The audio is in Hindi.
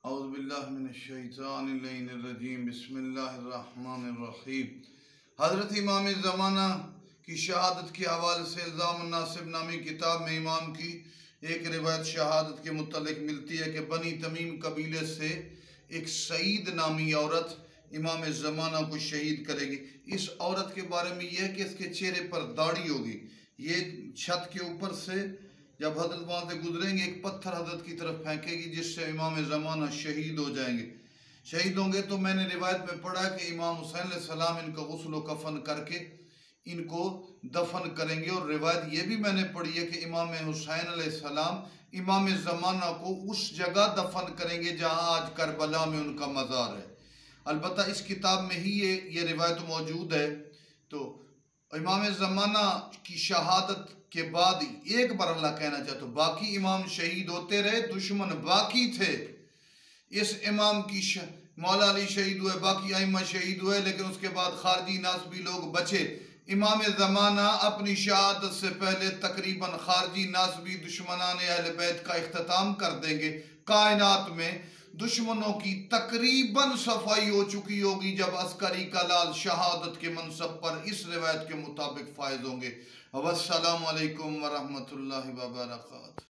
औज़ुबिल्लाहिमिनश्शैतानिर्रजीम बिस्मिल्लाहिर्रहमानिर्रहीम। हज़रत इमाम ज़माना की शहादत के हवाले से इल्ज़ाम नासिब नामी किताब में इमाम की एक रिवायत शहादत के मुतल्लिक़ मिलती है कि बनी तमीम कबीले से एक सईद नामी औरत इमाम ज़माना को शहीद करेगी। इस औरत के बारे में यह है कि इसके चेहरे पर दाढ़ी होगी। ये छत के ऊपर से जब हजरत वहाँ से गुजरेंगे एक पत्थर हजरत की तरफ फेंकेगी, जिससे इमाम ज़माना शहीद हो जाएंगे। शहीद होंगे तो मैंने रिवायत में पढ़ा कि इमाम हुसैन अलैहिस्सलाम इनका गुस्ल कफन करके इनको दफन करेंगे। और रिवायत ये भी मैंने पढ़ी है कि इमाम हुसैन अलैहिस्सलाम इमाम ज़माना को उस जगह दफन करेंगे जहाँ आज करबला में उनका मज़ार है। अलबत्ता इस किताब में ही ये रिवायत मौजूद है। तो इमाम ज़माना की शहादत के बाद एक बार अल्लाह कहना चाहता हूँ, बाकी इमाम शहीद होते रहे, दुश्मन बाकी थे। इस इमाम की मौला अली शहीद हुए, बाकी अइम्मा शहीद हुए, लेकिन उसके बाद खारजी नासबी लोग बचे। इमाम ज़माना अपनी शहादत से पहले तकरीबन खारजी नासबी दुश्मनान अहले बैत का इख्तिताम कर देंगे। कायनात में दुश्मनों की तकरीबन सफाई हो चुकी होगी जब अस्करी कलाल शहादत के मनसब पर इस रिवायत के मुताबिक फायज होंगे। वस्सलामु अलैकुम वरहमतुल्लाहि वबरकातुहू।